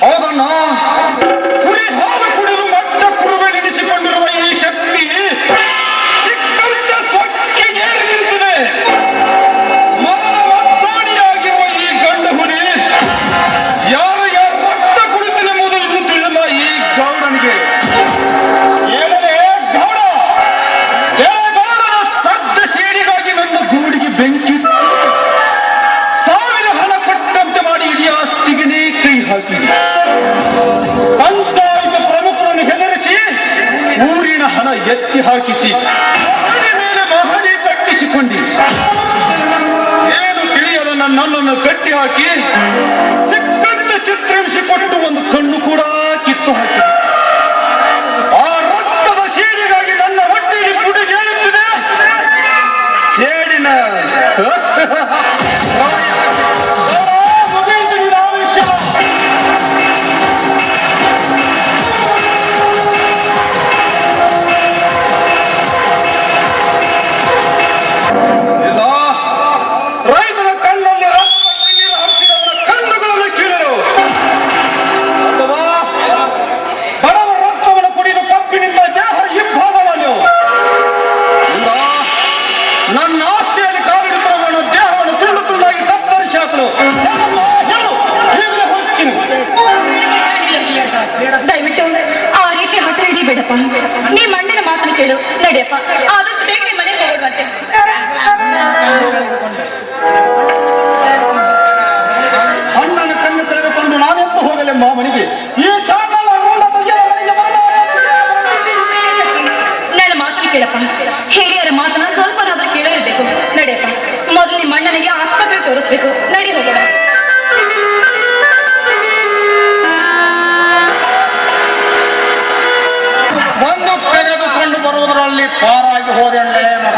ಹೌದಣ್ಣ, ಕುರಿ ಹಾಲು ಕುಡಿದು ಮಟ್ಟ ಕುರುಬೆನಿಸಿಕೊಂಡಿರುವ ಈ ಶಕ್ತಿ ಸಿಕ್ಕಂತ ಸ್ವಕ್ಕಿಗೆ ನಿಂತಿದೆ. ಮೊದಲ ಒತ್ತಾಡಿಯಾಗಿರುವ ಈ ಗಂಡು ಹುಲಿ ಯಾರ ರಕ್ತ ಕುಡಿತನೆಂಬುದನ್ನು ತಿಳಿದಿಲ್ಲ ಈ ಗೌಡನಿಗೆ. ಏನೇ ಗೌಡ, ದೇವಗೌಡನ ಸ್ಪರ್ಧೆ ಸೇಡಿಗಾಗಿ ನನ್ನ ಗೂಡಿಗೆ ಬೆಂಕಿ ಪಂಚಾಯತ್ ಪ್ರಮುಖರನ್ನು ಹೆದರಿಸಿ ಊರಿನ ಹಣ ಎತ್ತಿ ಹಾಕಿಸಿ ಮಹಡಿ ಮೇಲೆ ಮಹಡಿ ಕಟ್ಟಿಸಿಕೊಂಡಿ. ಏನು ತಿಳಿಯದ ನನ್ನನ್ನು ಕಟ್ಟಿ ಹಾಕಿ ಸಿಕ್ಕಂತ ಚಿತ್ರಿಸಿಕೊಟ್ಟು ಒಂದು ಕಣ್ಣು ಕೂಡ ಕಿತ್ತು ಹಾಕಿ. ಆ ರಕ್ತದ ಸೇಡಿಗಾಗಿ ನನ್ನ ಹೊಟ್ಟೆಗೆ ಪುಡಿಗೇಳುತ್ತಿದೆ. ಸೇಡಿನ ದಯವಿಟ್ಟು ಆ ರೀತಿ ಹಠ ಹಿಡಿಬೇಡಪ್ಪ. ನೀ ಮಣ್ಣಿನ ಮಾತನ್ನು ಕೇಳು. ನಡಿಯಪ್ಪ, ಆದಷ್ಟು ಬೇಗ ನಿಮ್ಮ ಮನೆಗೆ ಹೋಗುವಂತೆ. ಅಣ್ಣನ ಕಣ್ಣು ಕಳೆದುಕೊಂಡು ನಾನೆಂತ ಹೋಗಲೆಮ್ಮ ಮನೆಗೆ? ನನ್ನ ಮಾತನ್ನು ಕೇಳಪ್ಪ. ಹಿರಿಯರ ಮಾತನ್ನ ಸ್ವಲ್ಪನಾದ್ರೂ ಕೇಳಲೇಬೇಕು. ನಡಿಯಪ್ಪ, ಮೊದಲು ನಿಮ್ಮ ಅಣ್ಣನಿಗೆ ಆಸ್ಪತ್ರೆ ತೋರಿಸ್ಬೇಕು. ನಡಿ ಹೋಗೋಣ. ಒಂದು ತೆಗೆದುಕೊಂಡು ಬರುವುದರಲ್ಲಿ ಪಾರಾಗಿ ಹೋದೆ ಮಗ.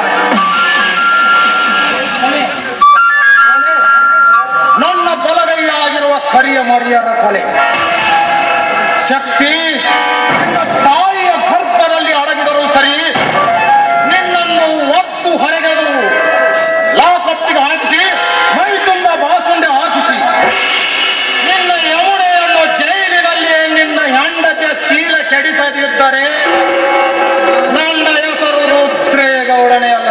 ನನ್ನ ಬಲಗೈಯಾಗಿರುವ ಕರಿಯ ಮರಿಯರ ಕೊಲೆ ಶಕ್ತಿ ತಾಯಿಯ ಗರ್ಭದಲ್ಲಿ ಅಡಗಿದರೂ ಸರಿ, ನಿನ್ನನ್ನು ಒತ್ತು ಹೊರಗೆದು ಲಾಕಪ್ಪಿಗೆ ಹಾಕಿಸಿ ಮೈ ತುಂಬ ಬಾಸುಂಡೆ ಹಾಕಿಸಿ ನಿನ್ನ ಯಮುನೆಯನ್ನು ಜೈಲಿನಲ್ಲಿ ನಿನ್ನ ಹೆಂಡತಿಯ ಶೀಲ ಕೆಡಿಸದಿದ್ದರೆ ನನ್ನ ಹೆಸರು ರುದ್ರೇಗೌಡನೇ ಅಲ್ಲ.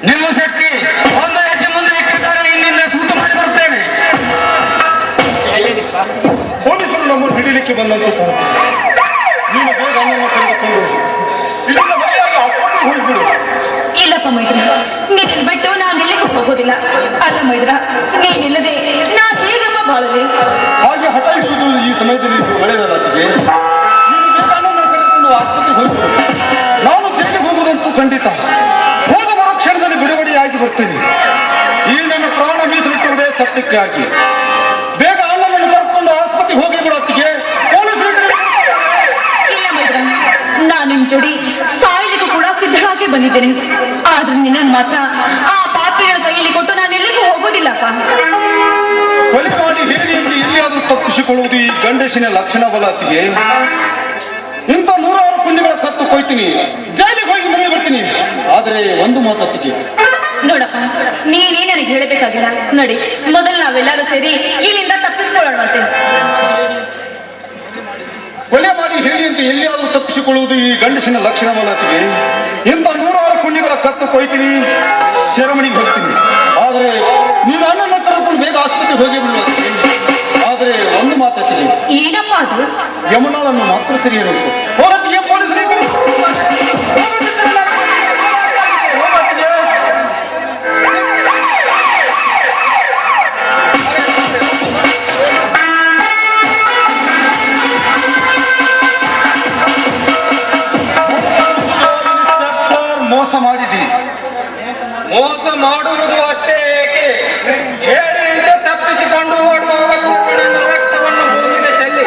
ನಿಮ್ಮ ಶಕ್ತಿ ಒಂದು ಹೆಜ್ಜೆ ಮುಂದೆ ಇಟ್ಟಿದ್ದಾರೆ, ಇನ್ನಿಂದ ಸೂತು ಮಾಡಿ ಬರುತ್ತೇನೆ. ಪೊಲೀಸರು ನಮ್ಮನ್ನು ಹಿಡಿಲಿಕ್ಕೆ ಬಂದಂತೆ ಕಾಣುತ್ತದೆ. ನೀನು ಬೇಗ ಅಣ್ಣನ್ನು ಕರೆದುಕೊಂಡು ಇದನ್ನು ಮನೆಯಾಗಿ ಆಸ್ಪತ್ರೆಗೆ ಹೋಗಿಬಿಡು. ಇಲ್ಲಪ್ಪ ಮೈದ್ರ, ನೀನು ಬಿಟ್ಟು ನಾನು ಎಲ್ಲಿಗೂ ಹೋಗೋದಿಲ್ಲ. ಅಲ್ಲ ಮೈದ್ರ, ನೀನಿಲ್ಲದೆ ನಾನು ಹೇಗಪ್ಪ ಬಾಳಲಿ? ಹಾಗೆ ಹಠ ಇಡುವುದು ಈ ಸಮಯದಲ್ಲಿ ಒಳ್ಳೆಯದಲ್ಲ. ನೀನು ಬೇಗ ಅಣ್ಣನ್ನು ಕರೆದುಕೊಂಡು ಆಸ್ಪತ್ರೆಗೆ ಹೋಗಿಬಿಡು. ನಾನು ಜೈಲಿಗೆ ಹೋಗುವುದಂತೂ ಖಂಡಿತ. ಹೋದ ಬರೋ ಕ್ಷಣದಲ್ಲಿ ಬಿಡುಗಡೆಯಾಗಿ ಬರ್ತೀನಿ. ಈ ನನ್ನ ಪ್ರಾಣ ಮೀಸಲಿಟ್ಟಿರುವುದೇ ಸತ್ಯಕ್ಕೆ ಆಗಿ. ಬೇಗ ಅಣ್ಣನನ್ನು ಕರ್ಕೊಂಡು ಆಸ್ಪತ್ರೆಗೆ ಹೋಗಿ ಬಿಡೋತ್ತಿಗೆ ಇಲ್ಲ ಮೈದ್ರ, ನಾನು ನಿಮ್ ಜೋಡಿ ಸಾಯಲಿಗೂ ಕೂಡ ಸಿದ್ಧರಾಗಿ ಬಂದಿದ್ದೇನೆ. ಆದ್ರೆ ನಿನ್ನನ್ನು ಮಾತ್ರ ಆ ಪಾಪಿಗಳ ಕೈಯಲ್ಲಿ ಕೊಟ್ಟು ನಾನು ಎಲ್ಲಿಗೂ ಹೋಗೋದಿಲ್ಲಪ್ಪ. ಕೊಲೆ ಮಾಡಿ ಹೇಳಿ ಎಂದು ಎಲ್ಲಿಯಾದರೂ ತಪ್ಪಿಸಿಕೊಳ್ಳುವುದು ಈ ಗಂಡಸಿನ ಲಕ್ಷಣವಲ್ಲ ಅತ್ತಿಗೆ. ಇಂಥ 100 ಪುಣ್ಯಗಳ ಕತ್ತು ಕೊಯ್ತೀನಿ, ಜೈಲಿಗೆ ಹೋಗಿ ಮನೆ ಬರ್ತೀನಿ. ಆದರೆ ಒಂದು ಮಾತತ್ತಿಗೆ, ನೋಡಪ್ಪ, ನೀನೇ ನನಗೆ ಹೇಳಬೇಕಾಗಿಲ್ಲ. ನೋಡಿ, ಮೊದಲು ನಾವೆಲ್ಲರೂ ಸೇರಿ ಇಲ್ಲಿಂದ ತಪ್ಪಿಸ್ಕೊಳ್ಳೋಣಂತೆ. ಕೊಲೆ ಮಾಡಿ ಹೇಳಿ ಅಂತ ಎಲ್ಲಿಯಾದರೂ ತಪ್ಪಿಸಿಕೊಳ್ಳುವುದು ಈ ಗಂಡಸಿನ ಲಕ್ಷಣವಲ್ಲ ಅತ್ತಿಗೆ. ಇಂಥ 100 ಪುಣ್ಯಗಳ ಕತ್ತು ಕೊಯ್ತೀನಿ, ಸೆರೆಮನಿಗೆ ಹೋಗ್ತೀನಿ. ಆದರೆ ನೀನು ಅಣ್ಣನ ಕರೆದುಕೊಂಡು ಬೇಗ ಆಸ್ಪತ್ರೆಗೆ ಹೋಗಿ ಬಿಡುವ. ಆದರೆ ಒಂದು ಮಾತತ್ತಿಗೆ, ಏನಪ್ಪ ಅದು? ಯಮುನಾಳನ್ನು ಮಾತ್ರ ಸರಿ ಇರಬೇಕು. ಹೋಗತ್ತಿಗೆ ಪೊಲೀಸರಿಗೆ ಮೋಸ ಮಾಡಿದಿ. ಮೋಸ ಮಾಡುವುದು ಅಷ್ಟೇ ಏಕೆ? ಹೇಳಿಂದ ತಪ್ಪಿಸಿಕೊಂಡು ಓಡುವ ರಕ್ತವನ್ನು ಭೂಮಿಗೆ ಚೆಲ್ಲಿ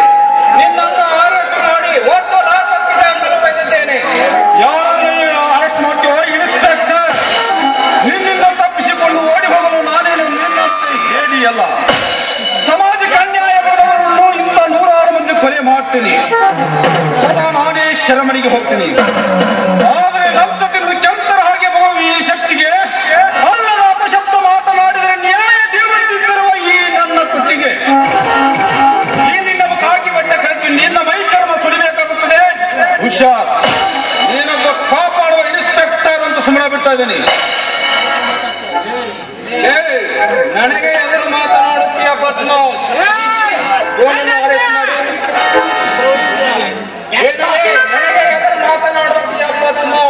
ನಿನ್ನನ್ನು ಅರೆಸ್ಟ್ ಮಾಡಿ ಒತ್ತು ಲಾಕಪ್ಪಿಗೆ ಅಂಗಲು ಬಂದಿದ್ದೇನೆ. ಯಾರನ್ನು ಅರೆಸ್ಟ್ ಮಾಡ್ತೀವೋ ಇನ್ಸ್ಪೆಕ್ಟರ್? ನಿನ್ನಿಂದ ತಪ್ಪಿಸಿಕೊಂಡು ಓಡಿ ಹೋಗಲು ನಾನೇನು ನಿನ್ನಂತೆ ಹೇಡಿಯಲ್ಲ. ಸಮಾಜಕ್ಕೆ ಅನ್ಯಾಯ ಬರೆದವರನ್ನು ಇಂಥ 106 ಮಂದಿ ಕೊಲೆ ಮಾಡ್ತೀನಿ. ಶರಮಣಿಗೆ ಹೋಗ್ತೀನಿ. ಆದರೆ ಲಂಚ ತಿಂದು ಕೆಂತರ ಹಾಗೆ ಹೋಗುವ ಈ ಶಕ್ತಿಗೆ ಅಲ್ಲದ ಅಪಶಬ್ದ ಮಾತನಾಡಿದರೆ ನ್ಯಾಯ ದೇವಂತಿರುವ ಈ ನನ್ನ ಕುಟ್ಟಿಗೆ ಈ ನಿನ್ನ ಕಾಗಿ ಬಟ್ಟೆ ಖರ್ಚು ನಿನ್ನ ಮೈ ಚರ್ಮ ಸುಡಿಬೇಕಾಗುತ್ತದೆ. ಹುಷಾರ್, ನೀನೊಬ್ಬ ಕಾಪಾಡುವ ಇನ್ಸ್ಪೆಕ್ಟರ್ ಅಂತ ಸುಮ್ಮನೆ ಬಿಡ್ತಾ ಇದ್ದೀನಿ. ನನಗೆ ಎದುರು ಮಾತನಾಡುತ್ತೀಯ ಪದ್ಮೋ? ನನಗೆ ಎದುರು ಮಾತನಾಡುತ್ತೀಯ ಪದ್ಮೋ?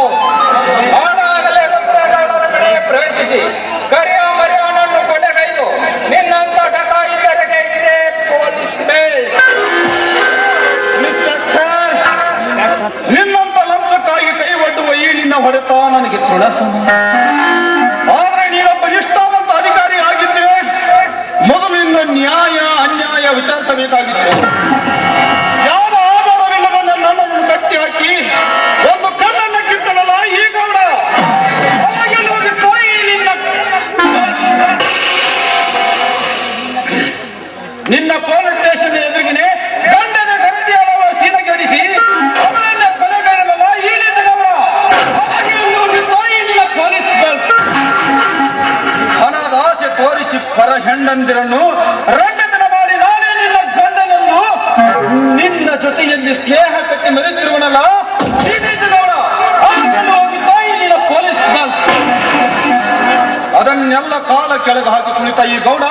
ಹಾಳಾಗಲೇ ರುದ್ರಗೌಡರ ಕಡೆಗೆ ಪ್ರವೇಶಿಸಿ ಕರಿಯ ಮರಿಯವನನ್ನು ಕೊಲೆಗೈದು ನಿನ್ನಂತ ಡಕಾಯಿತರಿಗೆ ಇದೆ ಪೊಲೀಸ್ ಬೇಲ್ಟ್. ಇನ್ಸ್ಪೆಕ್ಟರ್, ನಿನ್ನಂತ ಲಂಚಕ್ಕಾಗಿ ಕೈ ಒಡ್ಡುವ ಈ ನಿನ್ನ ಹೊಡೆತ ನನಗೆ ತುಳಸು. ಆದ್ರೆ ನೀನೊಬ್ಬ ನಿಷ್ಠಾವಂತ ಅಧಿಕಾರಿ ಆಗಿದ್ದರೆ ಮೊದಲು ನಿನ್ನ ನ್ಯಾಯ ಅನ್ಯಾಯ ವಿಚಾರಿಸಬೇಕಾಗಿತ್ತು. ಯಾವ ಆಧಾರವಿಲ್ಲದ ನನ್ನನ್ನು ಕಟ್ಟಿ ಹಾಕಿ ಒಂದು ಕಣ್ಣನ್ನ ಕಿತ್ತನಲ್ಲ ಈ ಗೌಡ. ಅವಾಗೆಲ್ಲ ಹೋಗಿ ತಾಯಿ ನಿನ್ನ ಪೊಲೀಸ್ ಸ್ಟೇಷನ್ ಎದುರಿಗಿನೇ ಗಂಡನ ಗರತಿಯಾದ ಸೀನಗಡಿಸಿ ಅವರನ್ನ ಕೊಲೆಗಾರನಲ್ಲ ಈ ನಿನ್ನ ಗೌಡ. ಅವಾಗೆಲ್ಲ ಹೋಗಿ ತಾಯಿ ನಿನ್ನ ಪೊಲೀಸ್ ಬಲ್ಪ್. ಹಣದ ಆಸೆ ತೋರಿಸಿ ಪರ ಹೆಣ್ಣಂದಿರನ್ನು ರಂಡತನ ಮಾಡಿ ನಾನೇ ನಿನ್ನ ಗಂಡನನ್ನು ನಿನ್ನ ಜೊತೆಯಲ್ಲಿ ಸ್ನೇಹ ಕಟ್ಟಿ ಮೆರೆತಿರುವನಲ್ಲ ಈ ನಿನ್ನ ಗೌಡ. ಅವಾಗೆಲ್ಲ ಹೋಗಿ ತಾಯಿ ನಿನ್ನ ಪೊಲೀಸ್ ಬಲ್ಪ್. ಅದನ್ನೆಲ್ಲ ಕಾಲ ಕೆಳಗೆ ಹಾಕಿ ಕುಳಿತ ಈ ಗೌಡ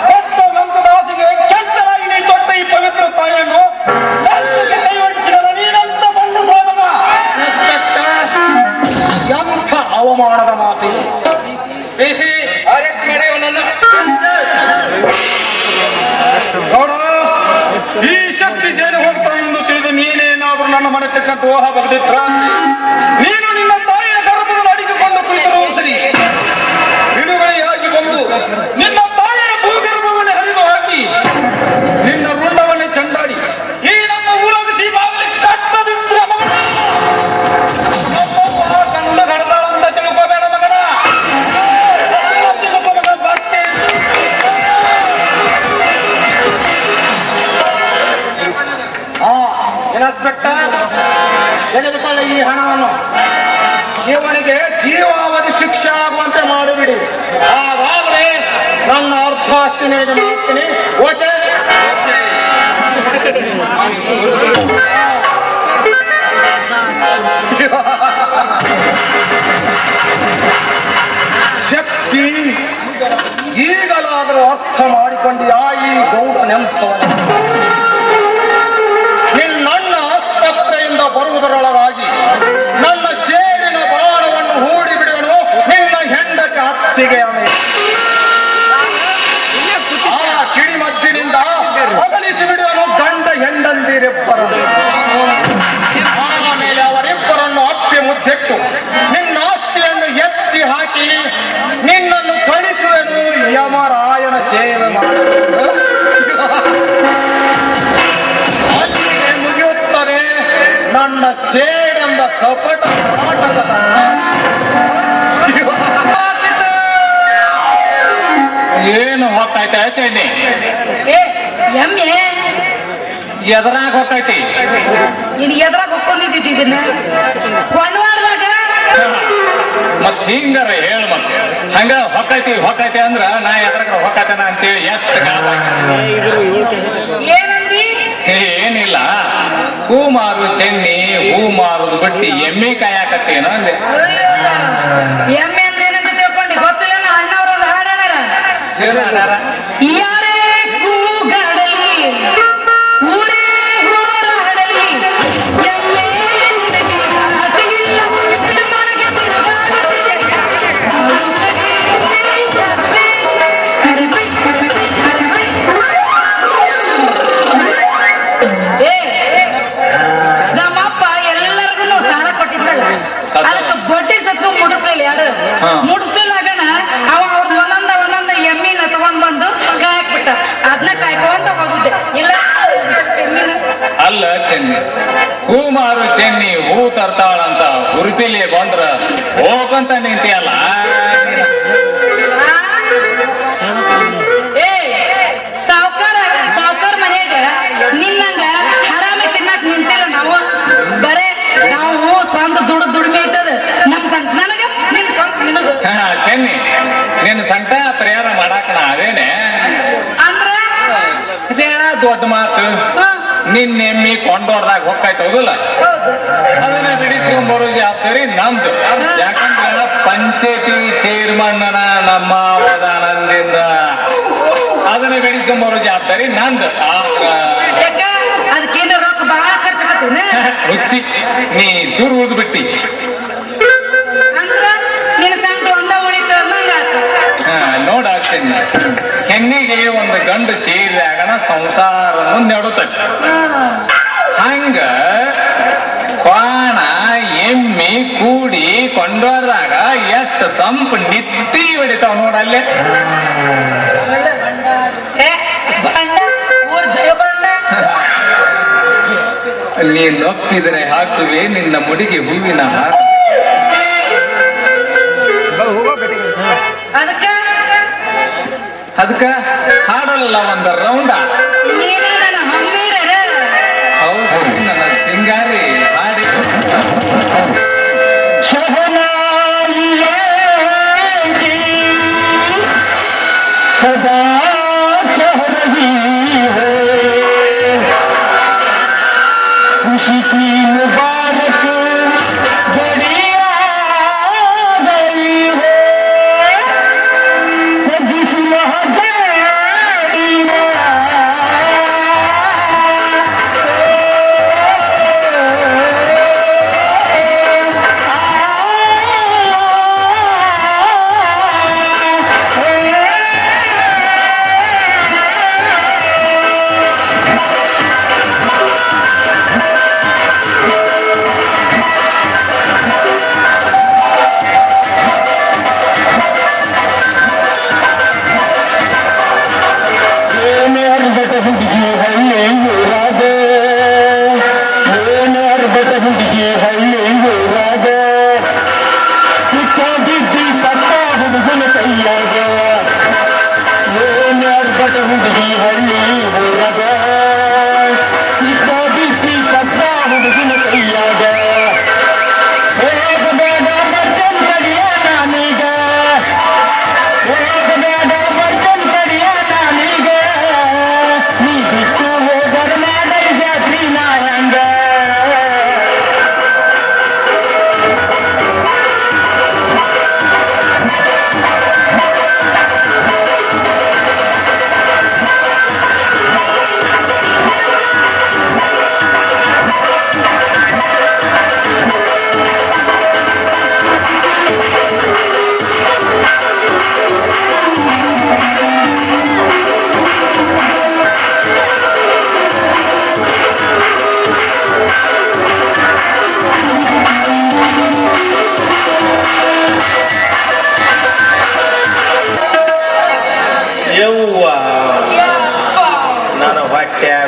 ಕೊಟ್ಟ ಲಂಚದ ಆಸೆಗೆ ಕೆಟ್ಟರಾಗಿ ನೀ ತೊಟ್ಟ ಈ ಪವಿತ್ರ ತಾಯಿಯನ್ನು ಲಂಚಕ್ಕೆ ಕೈ ಹೊಡಿಸಿದ ನೀನಂತ ಬಂದು ಹೋಗದ. ಎಂಥ ಅವಮಾನದ ಮಾತು. ಬಿಸಿ ಅರೆಸ್ಟ್ ಮಾಡಿ ಅವನನ್ನು. ಗೌಡ, ಈ ಶಕ್ತಿ ಜೈಲು ಹೋಗ್ತಾನೆ ಎಂದು ತಿಳಿದು ನೀನೇನಾದ್ರೂ ನನ್ನ ಮನೆತಕ್ಕ ದ್ರೋಹ ಬಗೆದಿದ್ರ ನೀನು ನಿನ್ನ ತಾಯಿಯ ಗರ್ಭದಲ್ಲಿ ಅಡಿಸಿಕೊಂಡು ಕುಳಿತರು ಸರಿ. ಬಿಡುಗಡೆಯಾಗಿ ಬಂದು ನಿನ್ನ ತಾಯಿಯ ಭೂಗರ್ಭವನ್ನೇ ಹರಿದು ಹಾಕಿ ನಿನ್ನ ರುಂಡವನ್ನೇ ಚಂಡಾಡಿ ಈ ನಮ್ಮ ಊರಗಿಸಿ ಬಾಗಿಲಿ ಕಟ್ಟದಿದ್ರ ಮಗನ ಕಂಡ ಗಡದಾಳಂತ ತಿಳ್ಕೋಬೇಡ ಮಗನ. ಬಟ್ಟೆ ಇನ್ಸ್ಪೆಕ್ಟರ್, ತೆಗೆದುಕೊಳ್ಳಿ ಈ ಹಣವನ್ನು. ಇವನಿಗೆ ಜೀವಾವಧಿ ಶಿಕ್ಷೆ ಆಗುವಂತೆ ಮಾಡಿಬಿಡಿ. ಹಾಗಾದ್ರೆ ನನ್ನ ಅರ್ಥ ಆಸ್ತಿ ನಿಮಗೆ ಮಾಡ್ತೀನಿ. ಓಕೆ? ಶಕ್ತಿ ಈಗಲಾದರೂ ಅರ್ಥ ಮಾಡಿಕೊಂಡಿಯಾ ಈ ಗೌಡನೆಂಪವನ? ನಿನ್ನಣ್ಣ ಆಸ್ಪತ್ರೆಯಿಂದ ಬರುವುದರೊಳಗಾಗಿ ನನ್ನ ಸೇಡಿನ ಬಾಣವನ್ನು ಹೂಡಿ ಬಿಡುವನು ನಿನ್ನ ಹೆಂಡತಿ ಅತ್ತಿಗೆ. ಆ ಕಿಡಿಮದ್ದಿನಿಂದ ಅಗಲಿಸಿ ಬಿಡುವನು ಗಂಡ ಹೆಂಡಂದಿರಿಬ್ಬರನ್ನು. ಆಮೇಲೆ ಅವರಿಬ್ಬರನ್ನು ಅಪ್ಪಿ ಮುದ್ದಿಟ್ಟು ನಿನ್ನ ಆಸ್ತಿಯನ್ನು ಎತ್ತಿ ಹಾಕಿ ನಿನ್ನನ್ನು ಕಳಿಸುವೆನು ಯಮರಾಯನ ಸೇವೆ ಮಾಡಲು. ಅಲ್ಲಿಗೆ ಮುಗಿಯುತ್ತದೆ ನನ್ನ ಸೇಡೆಂಬ ಕಪಟ ನಾಟಕದ. ಏನು ಹೋಗ್ತೈತೆ ಚೈನಿ? ಎಮ್ಮೆ ಎದರಾಗ ಹೋಗ್ತೈತಿ? ನೀನು ಎದ್ರಾಗ ಹೊಕ್ಕೊಂಡಿದ್ದಿದ್ದ ಇದನ್ನ ಕೊಣವಾಡ್ದಾಗ ಮತ್ ಹಿಂಗಾರ ಹೇಳ. ಮತ್ತೆ ಹಂಗ ಹೊಕ್ಕೈತಿ ಅಂದ್ರ ನಾ ಎದ್ರಾಗ ಹೊಕ್ಕತನ ಅಂತೇಳಿ ಎಷ್ಟು ಏನಂದಿ? ಏನಿಲ್ಲ, ಹೂ ಮಾರು ಚೆನ್ನಿ, ಹೂ ಮಾರುದು ಬಿಟ್ಟು ಎಮ್ಮೆ ಕಾಯಕತ್ತೇನೋ ಅಂದೆ. ಎಮ್ಮೆ ಅಂದ್ರೆ ಏನಂತ ತಿಳ್ಕೊಂಡು ಗೊತ್ತಿಲ್ಲ. ಅಣ್ಣವ್ರೊಂದು ಹಾಡಾರ, ಯಾರೇ ಕೂಗಾಡಲಿ ಊರೇ ಹೋರಾಡಲಿ ಎಮ್ಮೆ ನಿನಗೆ ಅತಿಲ್ಲ ಮನಗೆ ತಿರುಗಾಡುತ್ತಿದೆ. ನಮ್ಮಪ್ಪ ಎಲ್ಲರಿಗೂ ಸಾಲ ಕೊಟ್ಟಿದ್ರಲ್ಲ, ಅದಕ್ಕೆ ಬಡ್ಡಿ ಸತ್ತು ಮುಡಿಸ್ಲಿಲ್ಲ. ಯಾರು ಮುಡಿಸ್ಲಿಲ್ಲ ಆಗಣ ಅವ ಅವ್ರದ್ದು ಒಂದೊಂದ ಎಮ್ಮಿನ ತಗೊಂಡ್ ಬಂದು ಕಾಯಕ್ಬಿಟ್ಟ. ಅದನ್ನ ಕಾಯ್ಕೊಂತ ಹೋಗುದೆ. ಇಲ್ಲ ಅಲ್ಲ ಚೆನ್ನಿ, ಹೂ ಮಾರು ಚೆನ್ನಿ ಹೂ ತರ್ತಾಳಂತ ಉಡುಪಿಲಿ ಬಂದ್ರ ಹೋಗಂತ ನಿಂತಿಯಲ್ಲ. ಸಾವ್ಕಾರ ಮನೆಯಾಗ ನಿನ್ನಂಗ ಹರಾಮಿ ತಿನ್ನಕ್ ನಿಂತಿಲ್ಲ ನಾವು. ಬರೇ ನಿನ್ನ ಎಮ್ಮಿ ಕೊಂಡೋರ್ದಾಗ ಹೊಕ್ಕಾಯ್ತು ಹೌದಲ್ಲ, ಹೌದು. ಅದನ್ನ ಬಿಡಿಸ್ಕೊಂಡ್ಬರೋ ಜವಾಬ್ದಾರಿ ನಂದು. ಯಾಕಂದ್ರೆ ಪಂಚಾಯತಿ ಚೇರ್ಮನ್ನನ ನಮ್ಮ ಅವಧಾನದಿಂದ ಅದನ್ನ ಬಿಡಿಸ್ಕೊಂಡ್ಬರೋ ಜವಾಬ್ದಾರಿ ನಂದು. ಯಾಕ ಅದಕ್ಕೇನು ರೊಕ್ಕ ಬಹಳ ಖರ್ಚಾಕತ್ತೇನ? ರುಚಿ ನೀ ದೂರ ಉಳಿದು ಬಿಟ್ಟಿ. ಅಂದ್ರ ನಿನ್ನ ಸಂಕಟ ಒಂದ ಉಳಿತು ಅನ್ನಂಗಾತು. ನೋಡಾಗ್ತೇನೆ, ಹೆಣ್ಣಿಗೆ ಒಂದು ಗಂಡು ಸೇರಿದಾಗಣ ಸಂಸಾರವನ್ನು ನೆಡುತ್ತದೆ. ಹಂಗ ಕ್ವಾಣ ಎಮ್ಮಿ ಕೂಡಿ ಕೊಂಡೋರ್ದಾಗ ಎಷ್ಟು ಸಂಪ ನಿತ್ತಿ ಹೊಡಿತಾವ ನೋಡಲ್ಲೇ. ಏ ಬಂಡ ಊರ್ ಜಯ ಬಂಡ. ನೀನ್ ಒಪ್ಪಿದರೆ ಹಾಕುವೆ ನಿನ್ನ ಮುಡಿಗೆ ಹೂವಿನ ಹಾರ. ಅದಕ್ಕ ಹಾಡಲ್ಲ ಒಂದು ರೌಂಡ. ನೀನು ನನ್ನ ಹಮ್ಮಿರ. ಹೌದು, ನನ್ನ ಸಿಂಗಾರಿ ಹಾಡಿ ಸದಾ खुशी की मुबारक घड़िया गई हो सजी सुहागराती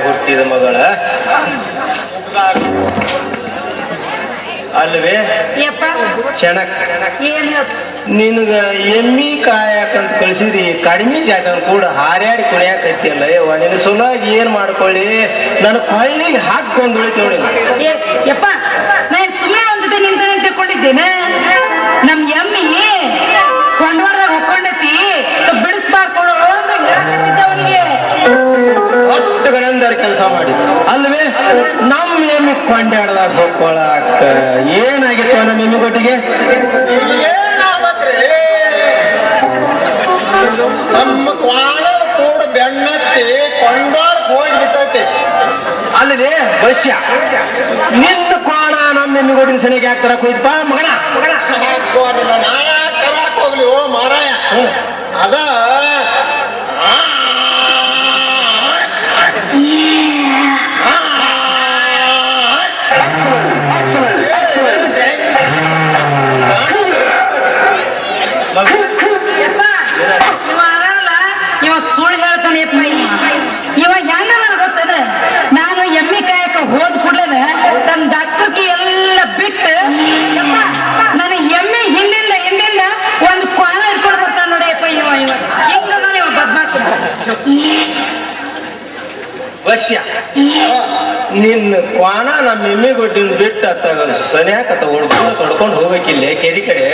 ಹುಟ್ಟಿದ ಮಗಳ ಅಲ್ವೇ ಯಪ್ಪ ಚೆನ್ನಕ್ ಏನ್ ಹೇಳ್ ನಿನಗ ಎಮ್ಮಿ ಕಾಯಕಂತ ಕಳ್ಸಿದ್ರಿ ಕಡಿಮೆ ಜಾಗ ಕೂಡ ಹಾರ್ಯಾಡಿ ಕುಣಿಯಾಕೈತಿಯಲ್ಲ ಯವ್ವ ನಿನ್ನ ಸಲುವಾಗಿ ಏನ್ ಮಾಡ್ಕೊಳ್ಳಿ ನನ್ನ ಕೊಳ್ಳಿಗೆ ಹಾಕೊಂಡ್ ಉಳಿತು ನೋಡಿ. ಯಪ್ಪ ನಾನು ಸುಮ್ಮನೆ ಅವನ ಜೊತೆ ನಿಂತೇನೆ ತಿಳ್ಕೊಂಡಿದ್ದೇನೆ. ನಮ್ ಎಮ್ಮಿ ಕೊಂಡವರ್ದಾಗ ಹೊಕ್ಕೊಂಡೈತಿ ಸ್ವಲ್ಪ ಬಿಡಿಸ್ಬಾರ್ಕೊಡು ಅಂತ ಹೇಳ್ತಿದ್ದವನಿಗೆ ಹತ್ತು ಗಣಂದರ ಕೆಲಸ ಮಾಡಿ ಅಲ್ವೇ ನಮ್ಮ ಎಮ್ಮಿ ಕೊಂಡಾಡ್ದಾಗ ಹೊಕ್ಕೊಳಕ ಏನಾಗಿತ್ತು ನಮ್ಮ ಎಮ್ಮಿ ಕೊಟ್ಟಿಗೆ? ನಮ್ಮ ಕ್ವಾಣದ ಕೂಡ ಬೆನ್ನತ್ತಿ ಕೊಂಡಾಡ್ ಹೋಗ್ಬಿಟ್ಟೈತಿ ಅಲ್ಲದೆ ಬಸ್ಯ ನಿನ್ನ ಕ್ವಾಣ ನಮ್ಮ ಎಮ್ಮಿ ಕೊಟ್ಟಿನ ಸನಿಗೆ ಯಾಕೆ ತರಕ್ ಹೋಯ್ತಪ್ಪ ಮಗಣ? ನಾ ಯಾಕೆ ತರಕ್ ಹೋಗ್ಲಿ ಓ ಮಾರಾಯ ಅದ ಸುಳ್ಳು ಹೇಳ್ತಾನೆ ಇವ ಹೆಂಗ ನನಗೆ ಗೊತ್ತದ ನಾನು ಎಮ್ಮಿ ಕಾಯಕ ಹೋದ್ ಕೂಡಲೇ ತನ್ನ ಡಾಕ್ಟರ್ಗೆ ಎಲ್ಲ ಬಿಟ್ಟು ನನ್ನ ಎಮ್ಮೆ ಹಿಂದಿಂದ ಒಂದು ಕ್ವಾಣ ಇಟ್ಕೊಂಡು ಬರ್ತಾನ ನೋಡಿಯಪ್ಪ ಇವ ಹಿಂಗದ ಇವ ಬದ್ಮಾಸ ವಶ್ಯ ನಿನ್ನ ಕ್ವಾಣ ನಮ್ಮ ಎಮ್ಮೆ ಗೊಡ್ಡಿನ ಬಿಟ್ಟು ಸನ್ಯಾಕ ತೊಡ್ಕೊಂಡು ಹೋಗ್ಬೇಕಿಲ್ಲ ಕೆರಿ ಕಡೆ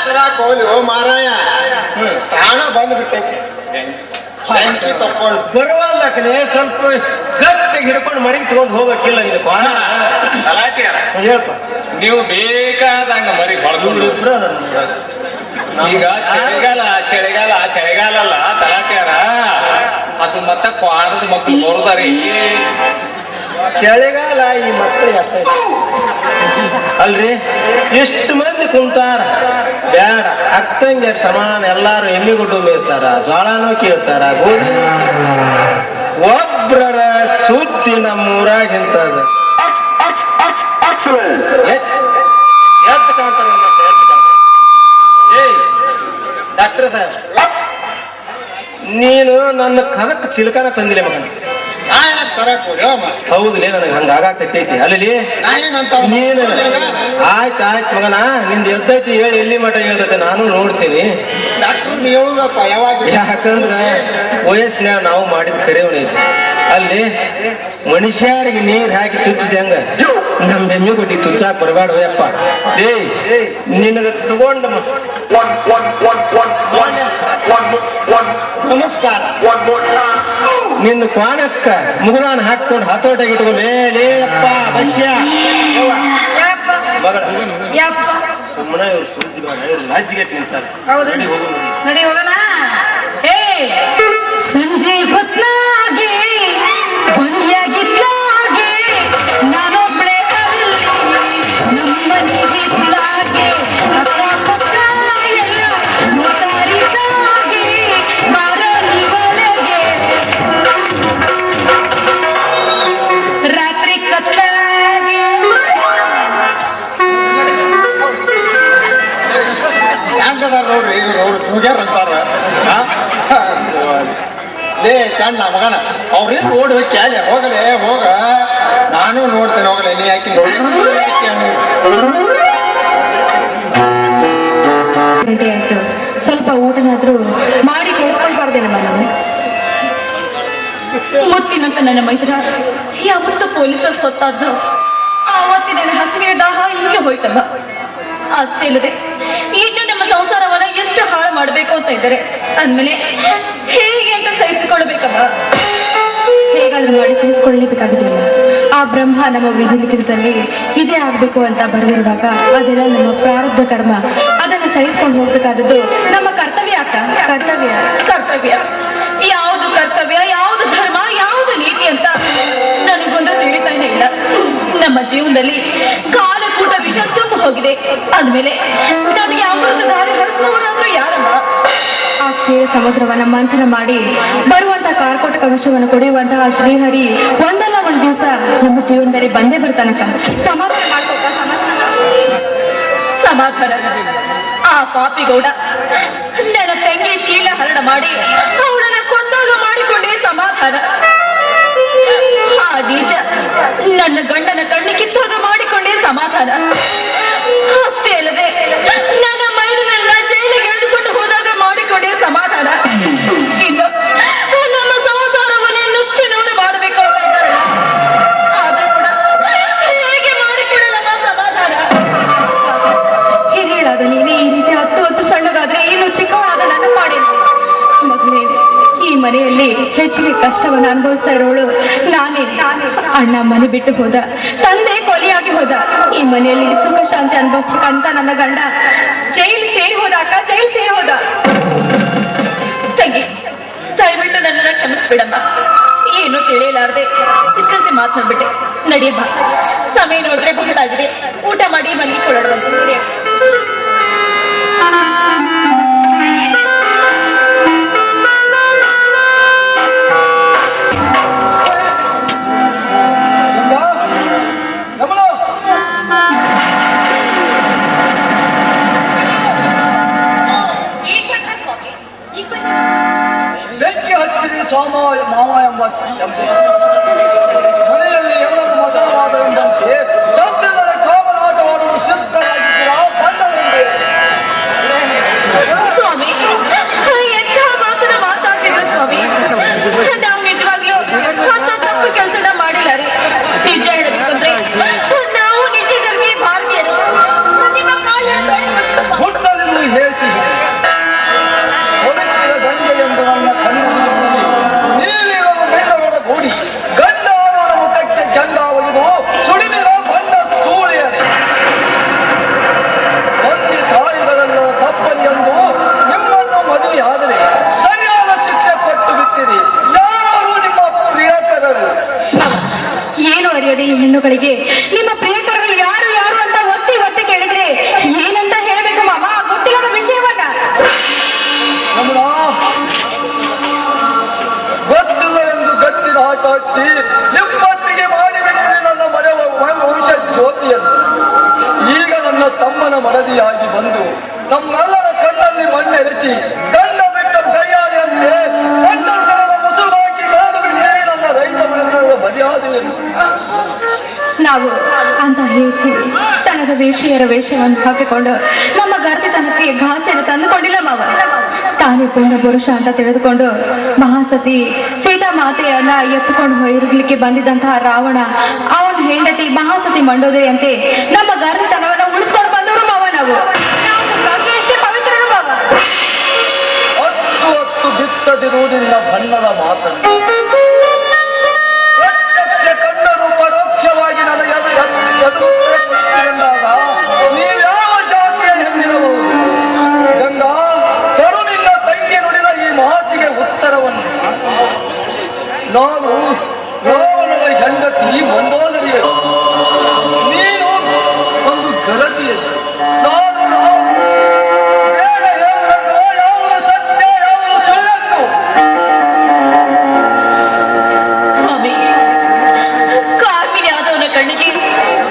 ತರಾಕ್ ಹೋಗ್ಲಿ ಓ ಮಾರಾಯ ಪ್ರಾಣ ಬಂದು ಬಿಟ್ಟೈತಿ ಬ್ಯಾಂಕಿ ತಕೊಂಡು ಬರುವಲ್ಲ ಕಡೆ ಸ್ವಲ್ಪ ಗಟ್ಟಿ ಹಿಡ್ಕೊಂಡು ಮರಿಗೆ ತಗೊಂಡು ಹೋಗ್ಬೇಕಿಲ್ಲ ನೀನು ಕ್ವಾಣ ತಲಾಟಿಯಾರ ಹೇಳ್ಪ ನೀವು ಬೇಕಾದಂಗ ಮರಿ ಹೊಡೆದು ಇಬ್ರು ಅದ ಈಗ ಚಳಿಗಾಲ ಅಲ್ಲ ತಲಾಟಿಯಾರ ಅದು ಮತ್ತೆ ಕ್ವಾಣದ ಮಕ್ಕಳು ಬರುದಾರಿ ಚಳಿಗಾಲ ಈ ಮತ್ತೆ ಅಲ್ರಿ ಎಷ್ಟು ಮಂದಿ ಕುಂತಾರ ಬ್ಯಾಡ ಅಕ್ಕಂಗೆ ಸಮಾನ ಎಲ್ಲಾರು ಎಮ್ಮಿಗುಡ್ಡು ಮೇಯಿಸ್ತಾರ ಜ್ವಾಳನೂ ಕೇಳ್ತಾರ ಗೋಧಿ ಒಬ್ರರ ಸುದ್ದಿ ನಮ್ಮೂರಾಗ ಇಂತದ ಎದ್ದು ಕಾಣ್ತಾರ ಮತ್ತೆ ಎದ್ದು ಕಾಣ್ತಾರ. ಏಯ್ ಡಾಕ್ಟರ್ ಸಾಹೇಬ್ ನೀನು ನನ್ನ ಕನಕ್ ಚಿಲ್ಕಾನ ತಂದಿಲ್ಲ ಮಗನ ಹೌದ್ಲೇ ನನಗೆ ಹಂಗ ಆಗಾಕತ್ತೈತಿ ಅಲ್ಲಿ ನೀನು ಆಯ್ತು ಮಗನ ನಿಂದ ಎದ್ದೈತಿ ಹೇಳಿ ಎಲ್ಲಿ ಮಠ ಹೇಳ್ದೈತೆ ನಾನು ನೋಡ್ತೀನಿ ಯಾಕಂದ್ರ ವಯಸ್ಸಿನಾಗ ನಾವು ಮಾಡಿದ ಕರೆಯವನೈತಿ ಅಲ್ಲಿ ಮನುಷ್ಯರಿಗೆ ನೀರ್ ಹಾಕಿ ಚುಚ್ಚಿದೆ ಹಂಗ ನಮ್ ಬೆಮ್ಮಿ ಕೊಟ್ಟಿ ಚುಚ್ಚಾಕ್ ಬರಬೇಡವಯ್ಯಪ್ಪ ಏಯ್ ನಿನಗ ತಗೊಂಡ ನಮಸ್ಕಾರ ನಿನ್ನ ಕ್ವಾಣಕ್ಕ ಮುಗುಳಾನ ಹಾಕೊಂಡು ಹತೋಟಾಗಿ ಇಟ್ಕೊಂಡು ಲೇಪ್ಪ ಬಸ್ಯ ಮಗಳ ಸುಮ್ಮನೆ ಇವ್ರು ಸುದ್ದಿ ಲಾಜಿಗೆಟ್ ನಿಂತಾರೆ ನಡಿ ಹೋಗು ನಡಿ ಹೋಗೋಣ ಏ ಸಂಜೆ ಹೊತ್ನಾಗೆ ಬಂದಿಯಾಗಿದ್ದಾಗೆ ನಾನೊಬ್ಳೆ ನಮ್ಮನೆ ಬಿಸ್ಲಾಗೆ ಅಕ್ಕಪಕ್ಕ ಎಲ್ಲ ನೋತಾರಿದ್ದಾಗೆ ಬಾರೋ ನೀವಲೆಗೆ ರಾತ್ರಿ ಕತ್ಲಾಗೆ ಹೆಂಗದಾರ ನೋಡ್ರಿ ಅವ್ರು ಹೋಗ್ಯಾರ ಅಂತಾರ ಲೇ ಚಂಡ ಮಗನ ಅವ್ರೇನ್ ನೋಡಿ ಹೋಗಿ ಅಲ್ಲೇ ಹೋಗಲೇ ಹೋಗ ನಾನು ನೋಡ್ತೇನೆ ಹೋಗಲೇ ನೀ ಯಾಕೆ ಗಂಟೆ ಆಯ್ತು ಸ್ವಲ್ಪ ಊಟನಾದ್ರೂ ಮಾಡಿ ಕೇಳ್ಕೊಳ್ಬಾರ್ದೇನಮ್ಮ ನಾನು ಮುತ್ತಿನಂತ ನನ್ನ ಮೈತ್ರ ಯಾವತ್ತು ಪೊಲೀಸರು ಸತ್ತಾದ್ದು ಆವತ್ತಿನ ನನ್ನ ಹಸಿವಿನ ದಾಹ ಹಿಂಗೆ ಹೋಯ್ತಮ್ಮ ಅಷ್ಟೇ ಇಲ್ಲದೆ ಇನ್ನು ನಮ್ಮ ಸಂಸಾರವನ್ನ ಎಷ್ಟು ಹಾಳು ಮಾಡ್ಬೇಕು ಅಂತ ಇದ್ದಾರೆ ಅಂದ್ಮೇಲೆ ಹೇಗೆ ಅಂತ ಸಹಿಸಿಕೊಳ್ಬೇಕಮ್ಮ ಹೇಗಾದ್ರೂ ಮಾಡಿ ಸಹಿಸಿಕೊಳ್ಳಲೇಬೇಕಾಗುದಿಲ್ಲ ಆ ಬ್ರಹ್ಮ ನಮ್ಮ ವಿಧಿ ಲಿಖಿತದಲ್ಲಿ ಇದೇ ಆಗ್ಬೇಕು ಅಂತ ಬರೆದಿರುವಾಗ ಅದೆಲ್ಲ ನಮ್ಮ ಪ್ರಾರಬ್ಧ ಕರ್ಮ ಅದನ್ನ ಸಹಿಸ್ಕೊಂಡು ಹೋಗ್ಬೇಕಾದದ್ದು ನಮ್ಮ ಕರ್ತವ್ಯ ಅಕ್ಕ ಕರ್ತವ್ಯ ಯಾವುದು ಕರ್ತವ್ಯ ಯಾವುದು ಧರ್ಮ ಯಾವುದು ನೀತಿ ಅಂತ ನನಗೊಂದು ತಿಳಿತಾನೆ ಇಲ್ಲ ನಮ್ಮ ಜೀವನದಲ್ಲಿ ಕಾಲಕೂಟ ವಿಷ ತುಂಬ ಹೋಗಿದೆ ಆದ್ಮೇಲೆ ನನಗೆ ಅಮೃತ ದಾರಿ ಹರಿಸುವವರಾದ್ರೂ ಯಾರಮ್ಮ ಆ ಕ್ಷೀರ ಸಮುದ್ರವನ್ನ ಮಂಥನ ಮಾಡಿ ಬರುವಂತ ಕಾರ್ಕೋಟಕ ವಿಷವನ್ನು ಕುಡಿಯುವಂತಹ ಶ್ರೀಹರಿ ಒಂದಲ್ಲ ಒಂದ್ ದಿವಸ ನಮ್ಮ ಜೀವನದಲ್ಲಿ ಬಂದೇ ಬರ್ತಾನಕ್ಕ ಸಮಾಧಾನ ಮಾಡ್ಕೋಕ ಸಮಾಧಾನ ಆ ಪಾಪಿಗೌಡ ನನ್ನ ತಂಗಿ ಶೀಲ ಹರಣ ಮಾಡಿ ಅವಳನ್ನ ಕೊಂದಾಗ ಮಾಡಿಕೊಂಡೇ ಸಮಾಧಾನ ಆ ನೀಚ ನನ್ನ ಗಂಡನ ಕಣ್ಣು ಕಿತ್ತಾಗ ಮಾಡಿಕೊಂಡೇ ಸಮಾಧಾನ ಅಷ್ಟೇ ಅಲ್ಲದೆ ನನ್ನ ಮೈದನನ್ನ ಜೈಲಿಗೆ ಎಳೆದುಕೊಂಡು ಹೋದಾಗ ಮಾಡಿಕೊಂಡೇ ಸಮಾಧಾನ ಇನ್ನು ನಮ್ಮ ಸಂಸಾರವನ್ನೇ ನುಚ್ಚು ನೂರು ಮಾಡಬೇಕು ಅಂತ ಇದ್ದಾರಲ್ಲ ಆದ್ರೂ ಕೂಡ ಹೇಗೆ ಮಾಡಿಕೊಳ್ಳಲಮ್ಮ ಸಮಾಧಾನ ಹಿರಿಯಳಾದ ನೀವೇ ಈ ರೀತಿ ಹತ್ತು ಸಣ್ಣಗಾದ್ರೆ ಇನ್ನು ಚಿಕ್ಕವಳಾದ ನನ್ನ ಪಾಡೇನು ಮಗನೇ ಈ ಮನೆಯಲ್ಲಿ ಹೆಚ್ಚಿಗೆ ಕಷ್ಟವನ್ನು ಅನುಭವಿಸ್ತಾ ಇರೋಳು ನಾನೇ ಅಣ್ಣ ಮನೆ ಬಿಟ್ಟು ಹೋದ ತಂದೆ ಕೊಲೆಯಾಗಿ ಹೋದ ಈ ಮನೆಯಲ್ಲಿ ಸುಖ ಶಾಂತಿ ಅನುಭವಿಸ್ಬೇಕಂತ ನನ್ನ ಗಂಡ ಜೈಲು ಸೇರಿ ಹೋದ ಅಕ್ಕ ಜೈಲು ಸೇರಿ ಹೋದ ತಂಗಿ ದಯವಿಟ್ಟು ನನ್ನನ್ನ ಕ್ಷಮಿಸ್ಬಿಡಮ್ಮ ಏನು ತಿಳಿಯಲಾರ್ದೆ ಸಿಕ್ಕಂತೆ ಮಾತನಾಡ್ಬಿಟ್ಟೆ ನಡಿಯಮ್ಮ ಸಮಯ ನೋಡಿದ್ರೆ ಬಹಳ ಆಗಿದೆ ಊಟ ಮಾಡಿ ಮಲ್ಲಿ ಕೊಡೋಣ ಬೆಂಕಿ ಹಚ್ಚಿರಿ ಸೋಮ ಮಾವ ಎಂಬ ಶಬ್ದ ಮನೆಯಲ್ಲಿ ಎಲ್ಲರೂ ಮಸಣವಾದರೆಂಬಂತೆ ಸದ್ಯದ ಕಾಮನಾಟವಾಡಲು ಸಿದ್ಧರಾಗಿದ್ದೀರಾ ಬಂದರೆಂದೇ ಸ್ವಾಮಿ ಎಂಥ ಮಾತನ್ನ ಮಾತಾಡ್ತಿದ್ರು ಸ್ವಾಮಿ ನಾವು ನಿಜವಾಗ್ಲೂ ಅಂತ ತಪ್ಪು ಕೆಲಸನ ಮಾಡಿಲ್ಲ ರೀ ನಿಜ ಹೇಳಬೇಕಂದ್ರೆ ನಾವು ನಿಜವಾಗಿ ಭಾರತೀಯರು ನಿಮ್ಮ ಹುಟ್ಟದಿಂದ ಹೇಸಿ ಪವಿತ್ರ ಗಂಗೆ ಎಂದು ನನ್ನ ಕಣ್ಣು ತಿಳಿಯದ ಈ ಹೆಣ್ಣುಗಳಿಗೆ ನಿಮ್ಮ ಪ್ರಿಯಕರರು ಯಾರು ಯಾರು ಅಂತ ಒತ್ತಿ ಒತ್ತಿ ಕೇಳಿದ್ರೆ ಏನಂತ ಹೇಳ್ಬೇಕು ಮಾವ? ಗೊತ್ತಿಲ್ಲದ ವಿಷಯವನ್ನ ರಮಣ, ಗೊತ್ತಿಲ್ಲವೆಂದು ಗಟ್ಟಿನ ಆಟ ಹಚ್ಚಿ ನಿಮ್ಮೊತ್ತಿಗೆ ಮಾಡಿಬಿಟ್ಟರೆ ನನ್ನ ಮನೆ ವಂಶ ಜ್ಯೋತಿಯನ್ನು. ಈಗ ನನ್ನ ತಮ್ಮನ ಮಡದಿಯಾಗಿ ಬಂದು ನಮ್ಮೆಲ್ಲರ ಕಣ್ಣಲ್ಲಿ ಮಣ್ಣೆರಚಿ ಗಂಡ ಬಿಟ್ಟ ಕೈಯಾರಿಯಂತೆ ಗಂಡನ ಮುಸುರು ಹಾಕಿ ಕಾಲು ಬಿಟ್ಟರೆ ನನ್ನ ರೈತ ಮನೆತನದ ಮರ್ಯಾದೆಯನ್ನು. ನಾವು ಅಂತ ಹೇಸಿ ತನದ ವೇಷಿಯರ ವೇಷವನ್ನು ಹಾಕಿಕೊಂಡು ನಮ್ಮ ಗರ್ತಿತನಕ್ಕೆ ಘಾಸಿಯನ್ನು ತಂದುಕೊಂಡಿಲ್ಲ ಮಾವ. ತಾನೇ ಪುಣ್ಯ ಪುರುಷ ಅಂತ ತಿಳಿದುಕೊಂಡು ಮಹಾಸತಿ ಸೀತಾ ಮಾತೆಯನ್ನ ಎತ್ತುಕೊಂಡು ಹೋಗಿರ್ಲಿಕ್ಕೆ ಬಂದಿದ್ದಂತಹ ರಾವಣ ಅವನ ಹೆಂಡತಿ ಮಹಾಸತಿ ಮಂಡೋದರಿಯಂತೆ ನಮ್ಮ ಗರ್ತಿತನವನ್ನು ಉಳಿಸ್ಕೊಂಡು ಬಂದವರು ಮಾವ. ನಾವು ಗಂಗೆ ಎಷ್ಟೇ ಪವಿತ್ರರು ಮಾವ. ಹೊತ್ತು ಹೊತ್ತು ಬಿತ್ತದಿರುವುದಿಲ್ಲ ಬಣ್ಣದ ಮಾತನ್ನು. ಪ್ರತ್ಯಕ್ಷ ಕಂಡರು ಪರೋಕ್ಷವಾಗಿ ನನಗೆ ಎದುರುಗೊಂಡಾಗ ನೀವ್ಯಾವ ಜಾತಿಯ ಹೆಣ್ಣಿರಬಹುದು? ಗಂಗಾ, ತರುಣಿಂದ ತಂಗಿ ನುಡಿದ ಈ ಮಾತಿಗೆ ಉತ್ತರವನ್ನು. ನಾನು ರಾವಣನ ಹೆಂಡತಿ ಮಂಡೋದರಿಯರು, ನೀನು ಒಂದು ಗರತಿಯರು. ನಾನು ಬೇಗ ಹೇಳಬೇಕು, ಯಾವುದು ಸತ್ಯ ಯಾವುದು ಸುಳ್ಳನ್ನು. ಸ್ವಾಮಿ, ಕಾರ್ಮಿಣಿ ಆದವನ ಕಣ್ಣಿಗೆ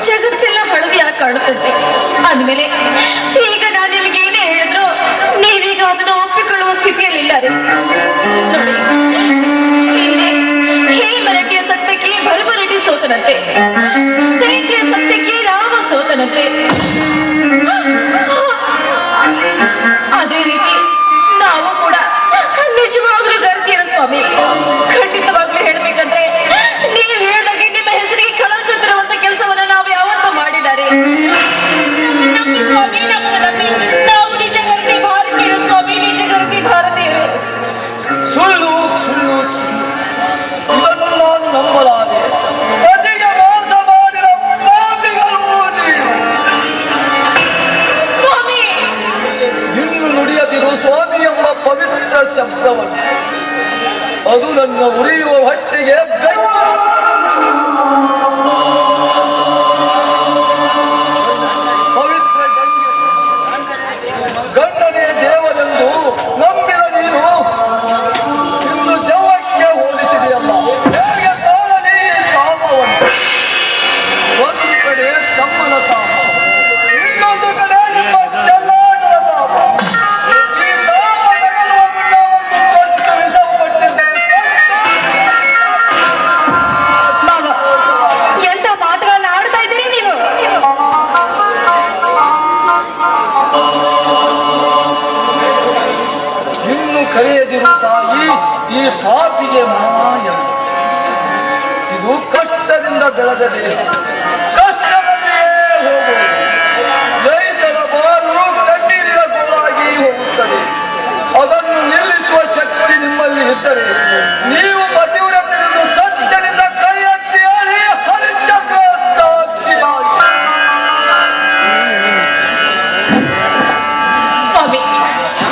ಜಗತ್ತೆಲ್ಲ ಹಳದಿಯಾಗಿ ಕಾಣುತ್ತಂತೆ. ಅಂದಮೇಲೆ ಈಗ ನಾನು ನಿಮಗೆ ಏನೇ ಹೇಳಿದ್ರು ನೀವೀಗ ಅದನ್ನು ಒಪ್ಪಿಕೊಳ್ಳುವ ಸ್ಥಿತಿಯಲ್ಲಿದ್ದಾರೆ. ನೋಡಿ, ಹಿಂದೆ ಹೇಮರಕ್ಕೆ ಸತ್ಯಕ್ಕೆ ಭರಭರಟಿ ಸೋತನಂತೆ, ಸೈನ್ಯ ಸತ್ಯಕ್ಕೆ ರಾಮ ಸೋತನಂತೆ. ಅದೇ ರೀತಿ ನಾವು ಕೂಡ ನಿಜವಾಗ್ಲೂ ಗರ್ತಿಯರ ಸ್ವಾಮಿ. ಖಂಡಿತವಾಗ್ಲೂ ಹೇಳ್ಬೇಕಂದ್ರೆ ನೀವು ಹೇಳಿದಾಗೆ ನಿಮ್ಮ ಹೆಸರಿಗೆ ಕಳಂಕ ತರುವಂತ ಕೆಲಸವನ್ನ ನಾವು ಯಾವತ್ತೂ ಮಾಡಿದ್ದಾರೆ. ನಮ್ಮನ್ನ ನಂಬಿ ಸ್ವಾಮಿ, ನಮ್ಮನ್ನ ನಂಬಿ. ನಾವು ನಿಜ ಗರ್ತಿ ಭಾರತೀಯರು ಸ್ವಾಮಿ, ನಿಜ ಗರ್ತಿ ಭಾರತೀಯರು. ಸುಳ್ಳು ಸುಳ್ಳು ಸುಳ್ಳು, ಇದನ್ನು ನಾನು ನಂಬಲಾರೆ. ಪತಿಗೆ ಮೋಸ ಮಾಡಿದ ಪಾಪಿಗಳು ನೀವು. ಸ್ವಾಮಿ, ಇನ್ನು ನುಡಿಯದಿರು ಸ್ವಾಮಿ ಎಂಬ ಪವಿತ್ರ ಶಬ್ದವನ್ನು. ಅದು ನನ್ನ ಉರಿಯುವ ಹೊಟ್ಟೆಗೆ ಬೆಂಕಿ. ಪವಿತ್ರ ಗಂಗೆ, ಗಂಡನೇ ದೇವರೆಂದು ನಂಬಿದ ನೀನು ಇನ್ನು ದೆವ್ವಕ್ಕೆ ಹೋಲಿಸಿದೆಯಲ್ಲ. ಹೇಗೆ ತಾಳಲಿ ಈ ತಾಪವನ್ನು? ಒಂದು ಕಡೆ ತಮ್ಮನ ತಾಪ, ಇನ್ನೊಂದು ಕಡೆ ನಿಮ್ಮ ಚೆಲ್ಲಾಟದ ತಾಪ. ಈ ತಾಪ ತಗಲುವ ಮುನ್ನವನ್ನು ಕೊಟ್ಟು ವಿಷವು ಕೊಟ್ಟಿದ್ದರೆ ಮಾವ, ಎಂತ ಮಾತುಗಳನ್ನ ಆಡ್ತಾ ಇದ್ದೀರಿ ನೀವು? ಇನ್ನು ಕರೆಯದಿರು ತಾಯಿ ಈ ಪಾಪಿಗೆ ಮಾಯ. ಇದು ಕಷ್ಟದಿಂದ ಬೆಳೆದ ದೇಹ, ಕಷ್ಟದಲ್ಲಿಯೇ ಹೋಗುವುದು. ರೈತರ ಬಾರು ಕಣ್ಣೀರಿನ ಗೋಳಾಗಿ ಹೋಗುತ್ತದೆ. ಅದನ್ನು ನಿಲ್ಲಿಸುವ ಶಕ್ತಿ ನಿಮ್ಮಲ್ಲಿ ಇದ್ದರೆ ನೀವು ಪತಿವ್ರತೆಯಿಂದ ಸತ್ಯದಿಂದ ಕೈ ಎತ್ತಿ ಹೇಳಿ ಹರಿಚಕ್ರ ಸಾಕ್ಷಿಯಾಗಿ. ಸ್ವಾಮಿ,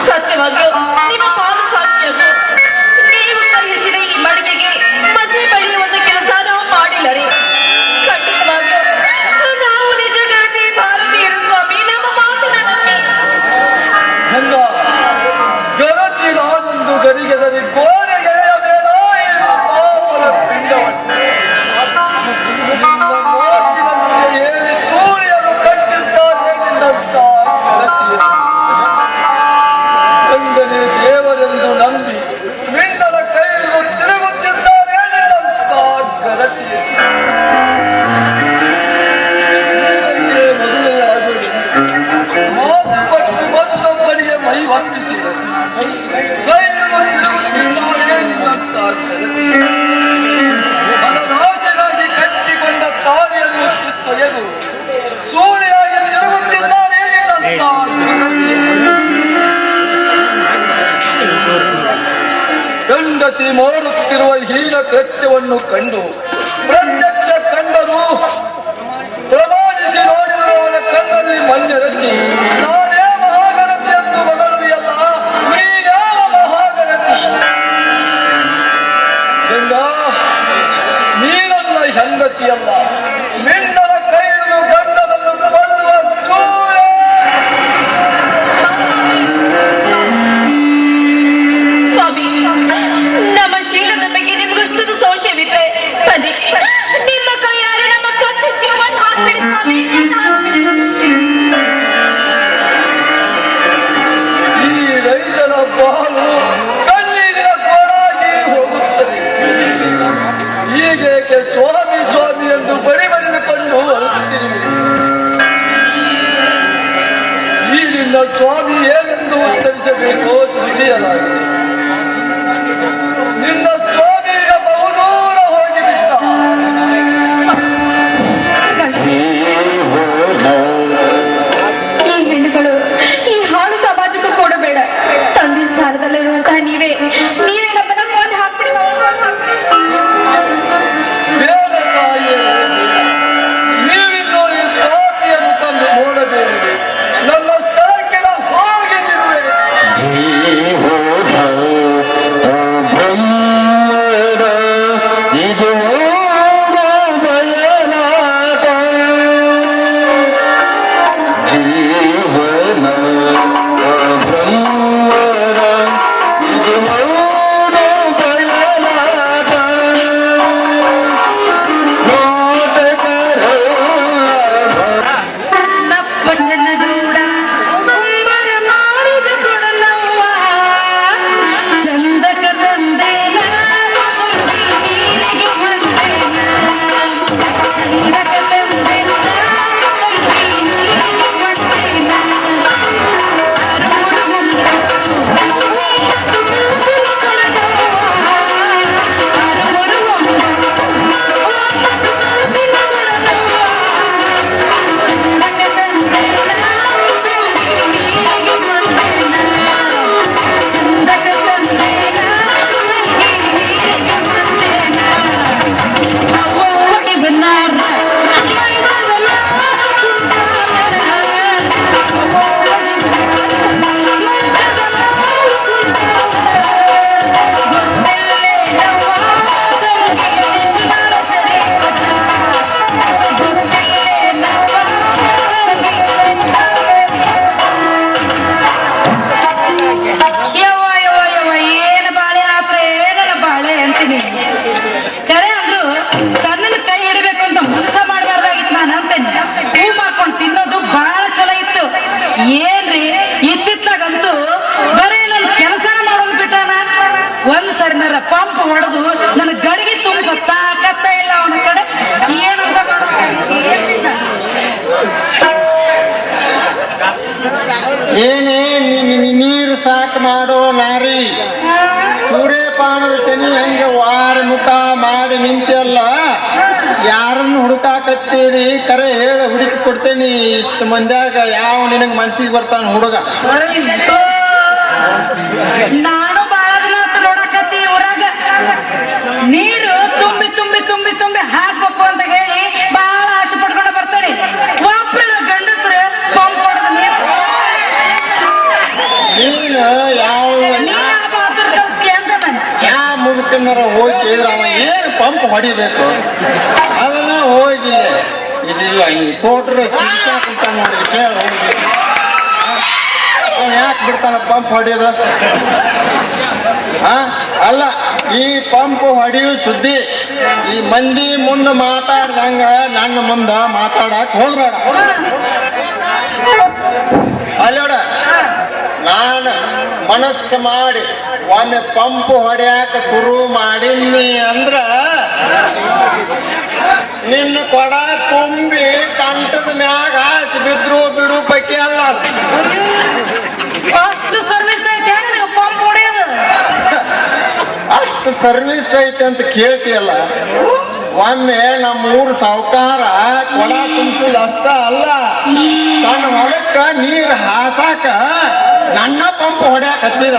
ಸತ್ಯವಾಗಿಯೂ ನಿಮ್ಮ ಪಾದ ಸಾಕ್ಷಿಯಾಗೂ ನೀವು ಕೈ ಹೆಚ್ಚಿದ ಈ ಮಡಿಗೆಗೆ ಮಸಿ ಬಳಿಯುವ ಒಂದು ಕೆಲಸ ನಾವು ಮಾಡಿಲ್ಲ ರೀ. ಖಂಡಿತವಾಗಿಯೂ ನಾವು ನಿಜ ಗರ್ತಿ ಭಾರತೀಯರು ಸ್ವಾಮಿ, ನಮ್ಮ ಮಾತಿನ ನಂಬಿ. ಗಂಗ, ಗರತಿ ನಾನೊಂದು ಗರಿಗೆದರಿ ಗೋರೆಗೆ ಎಳೆಯಬೇಡ ಈ ಪಾಪದ ಪಿಂಡವನ್ನು. ನಿಮ್ಮ ಮಾತಿನಂತೆ ಹೇಳಿ ಸೂರ್ಯನು ಕಟ್ಟಿದ್ದಾರೆ ನಿನ್ನಂತ ಗರತಿಯನ್ನು. ಗಂಡನೇ ದೇವರೆಂದು ನಂಬಿ ಮಿಂಡನ ಕೈಯನ್ನು ತಿರುಗುತ್ತಿದ್ದಾರೆ ನಿನ್ನಂತ ಗರತಿಯನ್ನು. ನಿನಗೆ ಮದುವೆಯಾಗುವುದು ಮಾತು ಕೊಟ್ಟು ಮತ್ತೊಬ್ಬರಿಗೆ ಮೈ ಹೊತ್ತಿಸಿ ಕೈಯನ್ನು ತಿರುಗುತ್ತಿದ್ದಾರೆ ನಿನ್ನಂತ ಗರತಿ. ಹಣದಾಸೆಗಾಗಿ ಕಟ್ಟಿಕೊಂಡ ತಾಳಿಯನ್ನು ಕಿತ್ತೊಗೆದು ಸೂಳೆಯಾಗಿ ತಿರುಗುತ್ತಿದ್ದಾರೆ ನಿನ್ನಂತ ಗರತಿಯನ್ನು. ಗಂಡತಿ ಮಾಡುತ್ತಿರುವ ಹೀನ ಕೃತ್ಯವನ್ನು ಕಂಡು ಪ್ರತ್ಯಕ್ಷ ಕಂಡರು ಪ್ರಮಾಣಿಸಿ ನೋಡಿದರು. ಅವನ ಕಣ್ಣಲ್ಲಿ ಮಣ್ಣೆರಚಿ ನಾನೇ ಮಹಾಗಣತಿ ಎಂದು ಮಗಳುವಿಯಲ್ಲ, ನೀನ್ಯಾವ ಮಹಾಗಣತಿ? ಗಂಗಾ, ನೀನನ್ನ ಹೆಂಡತಿಯಲ್ಲ, ಮಾಡಾಕತ್ತೀರಿ ಕರೆ ಹೇಳ ಹುಡುಕಿ ಕೊಡ್ತೇನಿ ಇಷ್ಟು ಮಂದ್ಯಾಗ ಯಾವ ನಿನಗೆ ಮನ್ಸಿಗೆ ಬರ್ತಾನ ಹುಡುಗ ಅಯ್ಯೋ, ನಾನು ಬಾಳ ದಿನ ಆತು ನೋಡಕತ್ತಿ ಊರಾಗ ನೀರು ತುಂಬಿ ತುಂಬಿ ತುಂಬಿ ತುಂಬಿ ಹಾಕ್ಬೇಕು ಅಂತ ಹೇಳಿ ಬಾಳ ಆಸೆ ಪಡ್ಕೊಂಡು ಬರ್ತಾರೆ. ಒಬ್ಬರ ಗಂಡಸ್ರು ಪಂಪ್ ಹೊಡೆದ ನೀರು ನೀನು ಯಾವ ಯಾವ ಮುದುಕನ್ನರ ಹೋಗಿ ಕೇಳಿದ್ರ ಅವ ಏನು ಪಂಪ್ ಹೊಡಿಬೇಕು ಅದನ್ನ ಹೋಗಿ ಇದು ಈ ತೋಟರ ಶಿಕ್ಷಾ ಕುಂತ ನೋಡಿ ಕೇಳ ಹೋಗಿ ಯಾಕೆ ಬಿಡ್ತಾನ ಪಂಪ್ ಹೊಡಿಯೋದು ಅಲ್ಲ ಈ ಪಂಪ್ ಹೊಡಿಯೋ ಸುದ್ದಿ ಈ ಮಂದಿ ಮುಂದೆ ಮಾತಾಡ್ದಂಗ ನನ್ನ ಮುಂದ ಮಾತಾಡಕ್ ಹೋಗ್ಬೇಡ. ಅಲ್ಲೋಡ ನಾನು ಮನಸ್ಸು ಮಾಡಿ ಒಮ್ಮೆ ಪಂಪ್ ಹೊಡ್ಯಾಕ ಶುರು ಮಾಡಿನಿ ಅಂದ್ರ ನಿನ್ನ ಕೊಡ ತುಂಬಿ ಕಂಠದ ಮ್ಯಾಗ ಹಾಸಿ ಬಿದ್ರು ಬಿಡು ಪೈಕಿ ಅಲ್ಲ. ಅಷ್ಟು ಸರ್ವಿಸ್ ಐತೆ ಪಂಪ್ ಹೊಡೆಯೋದು. ಅಷ್ಟು ಸರ್ವಿಸ್ ಐತೆ ಅಂತ ಕೇಳ್ತೀಯಲ್ಲ, ಒಮ್ಮೆ ನಮ್ಮೂರು ಸಾವುಕಾರ ಕೊಡ ತುಂಬಿಸೋದು ಅಷ್ಟ ಅಲ್ಲ, ತನ್ನ ಹೊಲಕ್ಕ ನೀರು ಹಾಸಾಕ ನನ್ನ ಪಂಪ್ ಹೊಡ್ಯಾಕ ಹಚ್ಚಿದ.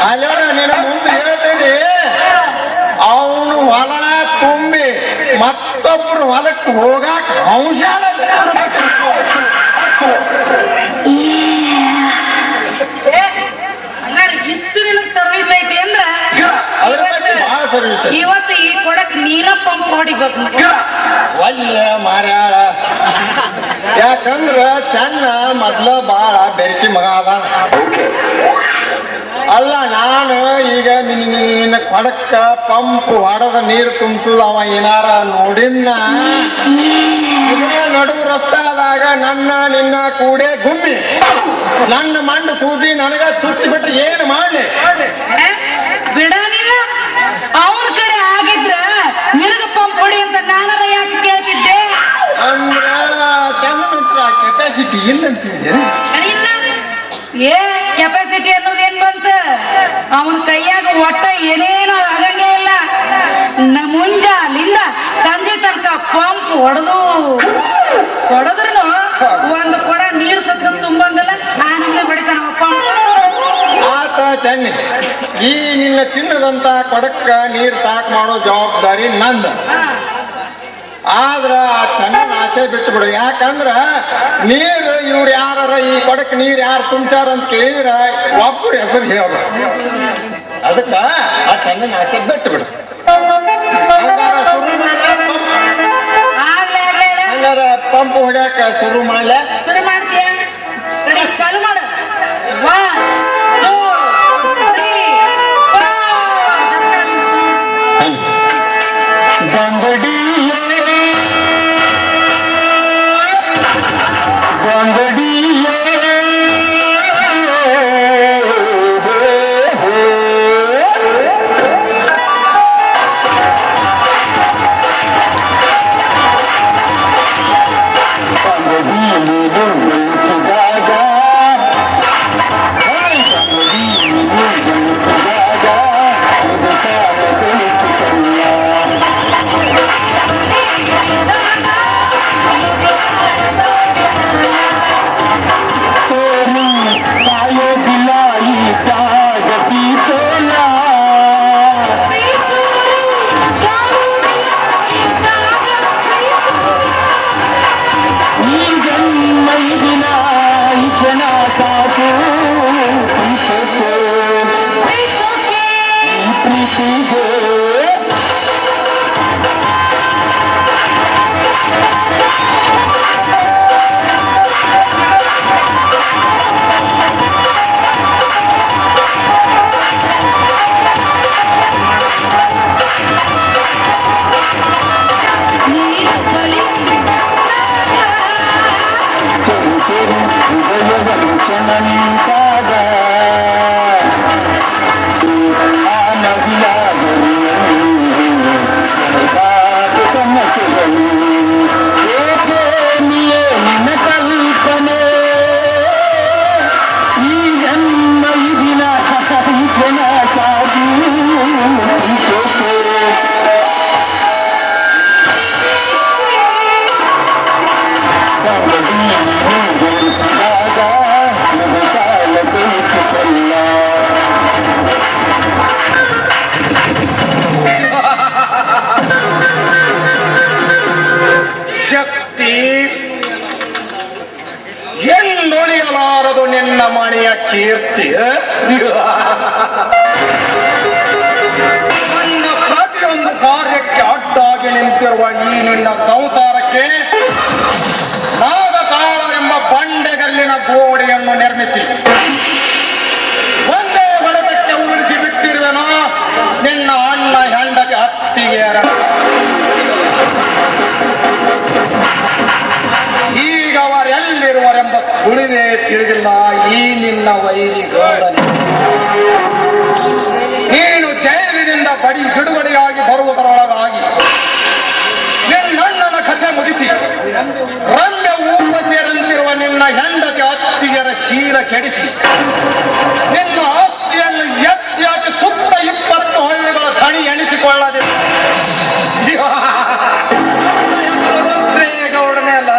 ಅಲ್ಲೋಡ ನಿನ್ನ ಮುಂದೆ ಹೇಳ್ತೇನೆ, ಅವನು ಹೊಲ ತುಂಬಿ ಮತ್ತೊಬ್ರು ಹೊಲಕ್ಕೆ ಹೋಗಾಕ ಅಂಶ ಇಷ್ಟು ನಿನಗ್ ಸರ್ವಿಸ್ ಐತಿ ಅಂದ್ರ ಅದ್ರ ಬಗ್ಗೆ ಬಹಳ ಸರ್ವಿಸ್ ಐತಿ. ಇವತ್ತು ಈ ಕೊಡಕ್ ನೀನ ಪಂಪ್ ಹೊಡಿಬೇಕು. ಒಳ್ಳೆ ಮಾರ್ಯಾಳ, ಯಾಕಂದ್ರ ಚೆನ್ನ ಮೊದ್ಲ ಬಾಳ ಬೆರಕಿ ಮಗ ಅದ. ಅಲ್ಲ ನಾನು ಈಗ ನಿನ್ನ ಕೊಡಕ್ಕ ಪಂಪ್ ಹೊಡೆದ ನೀರು ತುಂಬಿಸುದು ಅವ ಏನಾರ ನೋಡಿನ್ನ ಇದೇ ನಡುವು ರಸ್ತಾದಾಗ ನನ್ನ ನಿನ್ನ ಕೂಡೆ ಗುಮ್ಮಿ ನನ್ನ ಮಂಡು ಸೂಜಿ ನನಗ ಚುಚ್ಚಿ ಬಿಟ್ಟು ಏನು ಮಾಡ್ಲಿ? ಬಿಡನಿಲ್ಲ ಅವ್ರ ಕಡೆ ಆಗಿದ್ರ ನಿನಗ ಪಂಪ್ ಹೊಡಿ ಅಂತ ನಾನಾರ ಯಾಕೆ ಕೇಳ್ತಿದ್ದೆ? ಅಂದ್ರ ಚಂದ ಕೆಪಾಸಿಟಿ ಇಲ್ಲಂತೀವಿ. ಏ ಕೆಪಾಸಿಟಿ ಅನ್ನೋದು ಏನ್ ಬಂತ? ಅವನ ಕೈಯಾಗ ಒಟ್ಟ ಏನೇನು ಆಗಂಗೇ ಇಲ್ಲ. ಮುಂಜಾಲಿಂದ ಸಂಜೆ ತನಕ ಪಂಪ್ ಹೊಡೆದ್ರು ಒಂದು ಕೊಡ ನೀರು ಸತ್ತ ತುಂಬಂಗಲ್ಲ ನಾನಿಂದ ಹೊಡಿತಾನ ಪಂಪ್. ಆತ ಚೆನ್ನಿ, ಈ ನಿನ್ನ ಚಿನ್ನದಂತ ಕೊಡಕ್ಕ ನೀರ್ ಸಾಕ್ ಮಾಡೋ ಜವಾಬ್ದಾರಿ ನಂದ. ಆದ್ರ ಆ ಚೆನ್ನ ಆಸೆ ಬಿಟ್ಟು ಬಿಡು. ಯಾಕಂದ್ರ ನೀರು ಇವ್ರು ಯಾರ ಈ ಕೊಡಕ್ ನೀರ್ ಯಾರು ತುಂಬ್ಸ್ಯಾರ ಅಂತ ಕೇಳಿದ್ರ ಒಬ್ಬರು ಹೆಸರು ಹೇಳ. ಅದಕ್ಕ ಆ ಚೆನ್ನ ಆಸೆ ಬಿಟ್ಟು ಬಿಡು. ಹಂಗಾರ ಪಂಪ್ ಹೊಡ್ಯಾಕ ಶುರು ಮಾಡ್ಲ? ಶುರು ಮಾಡ್ತೀಯ? ರೆಡಿ, ಚಾಲು ಮಾಡು. 1 2 3 4 ಗಂಗಡಿ ಗಂಗಡಿ ನೀರು ನಿನ್ನ ಮನೆಯ ಕೀರ್ತಿ ನನ್ನ ಪ್ರತಿಯೊಂದು ಕಾರ್ಯಕ್ಕೆ ಅಡ್ಡಾಗಿ ನಿಂತಿರುವ ಈ ನಿನ್ನ ಸಂಸಾರಕ್ಕೆ ನಾಗತಾಳರೆಂಬ ಬಂಡೆಗಲ್ಲಿನ ಗೋಡೆಯನ್ನು ನಿರ್ಮಿಸಿ ಒಂದೇ ಹೊಡೆತಕ್ಕೆ ಉರುಳಿಸಿ ಬಿಟ್ಟಿರುವೆನೋ ನಿನ್ನ ಅಣ್ಣ ಹೆಂಡತಿ ಹತ್ತಿಗೆ ಈಗ ಅವರೆಲ್ಲಿರುವರೆಂಬ ಸುಳಿವೇ ತಿಳಿದಿಲ್ಲ ಈ ನಿನ್ನ ವೈರಿ ಗೌಡನು. ನೀನು ಜೈಲಿನಿಂದ ಬಿಡುಗಡೆಯಾಗಿ ಬರುವುದರೊಳಗಾಗಿ ನಿನ್ನಣ್ಣನ ಕಥೆ ಮುಗಿಸಿ ರಮ್ಯ ಊರ್ವಶಿಯರಂತಿರುವ ನಿನ್ನ ಹೆಂಡತಿ ಅತ್ತಿಗೆಯರ ಶೀಲ ಕೆಡಿಸಿ ನಿನ್ನ ಆಸ್ತಿಯನ್ನು ಎತ್ತಿ ಹಾಕಿ ಸುತ್ತ 20 ಹಳ್ಳಿಗಳ ತಣಿ ಎಣಿಸಿಕೊಳ್ಳದೆ ಗೌಡನೇ ಅಲ್ಲ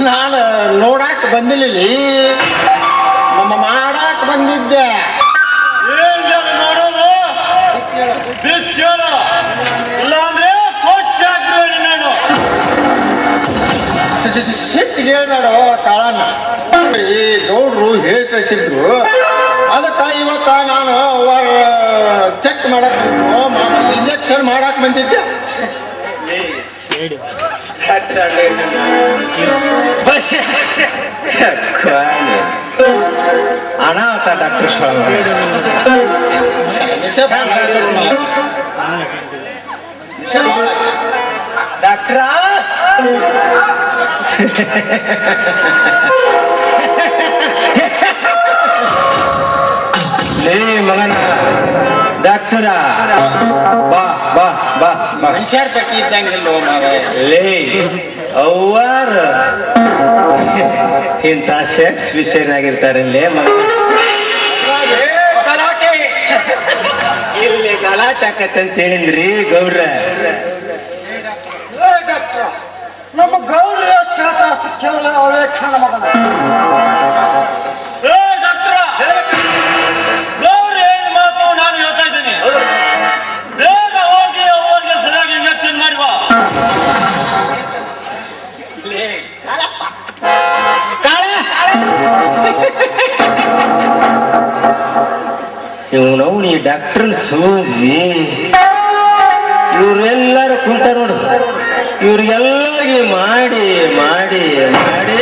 ನಾನು ನೋಡಾಕ್ ಬಂದಿಲ್ಲ, ನಮ್ಮ ಮಾಡಾಕ್ ಬಂದಿದ್ದೆ. ಸಿಟ್ಟಿಗೆ ಹೇಳ್ಬೇಡ ಕಾಳನ್ನ. ಗೌಡ್ರು ಹೇಳಿ ಕಳಿಸಿದ್ರು, ಅದಕ್ಕ ಇವತ್ತ ನಾನು ಚೆಕ್ ಮಾಡಕ್ ಇಂಜೆಕ್ಷನ್ ಮಾಡಾಕ್ ಬಂದಿದ್ದೆ. ಅನಾಥ ಡಾಕ್ಟರ್ ಡಾಕ್ಟ್ರ ಲೇ ಮಗನ ಡಾಕ್ಟರ ಬಾ ಬಾ ಬಾ ಮನುಷ್ಯರ ಪೈಕಿ ಇದ್ದಂಗಿಲ್ಲೋ ಲೇ ಅವ್ವಾರ ಇಂಥ ಸೆಕ್ಸ್ ವಿಷಯನಾಗಿರ್ತಾರಲ್ಲೇ ಮಗ. ಇಲ್ಲಿ ಗಲಾಟೆ ಆಕತ್ತಂತ ಹೇಳಿದ್ರಿ ಗೌಡ್ರ. ನಮ್ಮ ಗೌಡ್ರ ಎಷ್ಟು ಹೇಳ್ತಾರ ಅಷ್ಟು ಕೇಳಲ್ಲ ಅವರೇ ಕ್ಷಣ ಮಗನ. ಗೌರಿ ಏನು ಮಾತು ನಾನು ಹೇಳ್ತಾ ಇದ್ದೀನಿ. ಬೇಗ ಹೋಗಿ ಅವ್ರಿಗೆ ಸರಿಯಾಗಿ ಇಂಜೆಕ್ಷನ್ ಮಾಡುವ. ಇವನವು ಈ ಡಾಕ್ಟರ್ ಸೂಜಿ ಇವ್ರೆಲ್ಲರೂ ಕುಂತ ನೋಡು, ಇವ್ರಿಗೆಲ್ಲರಿಗೆ ಮಾಡಿ ಮಾಡಿ ಮಾಡಿ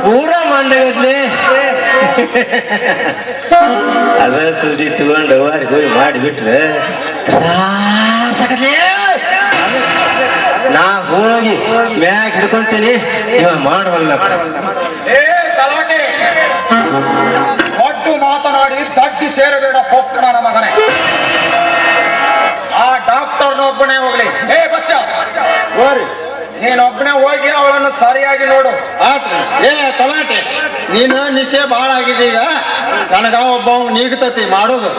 ಪೂರ ಮಂಡಗದ್ಲೆ ಅದ ಸೂಜಿ ತಗೊಂಡು ಅವ್ರಿಗೆ ಹೋಗಿ ಮಾಡಿಬಿಟ್ರೆ ನಾ ಹೋಗಿ ಮ್ಯಾಗ ಹಿಡ್ಕೊಂತೀನಿ, ಇವ ಮಾಡವಲ್ಲ. ಒಟ್ಟು ಮಾತನಾಡಿ ದಡ್ಡಿ ಸೇರಬೇಡ ಪೊಕ್ಕಣ ಮಗನೇ. ಆ ಡಾಕ್ಟರ್ನೊಬ್ಬನೇ ಹೋಗ್ಲಿ. ಬಸ್ಸ ನೀನೊಬ್ಬನೇ ಹೋಗಿ ಅವಳನ್ನು ಸರಿಯಾಗಿ ನೋಡು. ಆತ್ರಿ ತಲಾಟೆ ನೀನು ನಿಶೆ ಬಾಳ ಆಗಿದೆ. ಈಗ ನನಗ ಒಬ್ಬ ನೀಗ್ತತಿ ಮಾಡೋದು.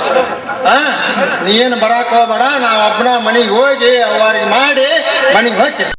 ನೀನು ಬರಾಕ್ ಹೋಗ್ಬೇಡ, ನಾ ಒಬ್ಬನ ಮನೆಗೆ ಹೋಗಿ ಅವ್ರಿಗೆ ಮಾಡಿ ಮನೆಗೆ ಹೋಗ್ತೀನಿ.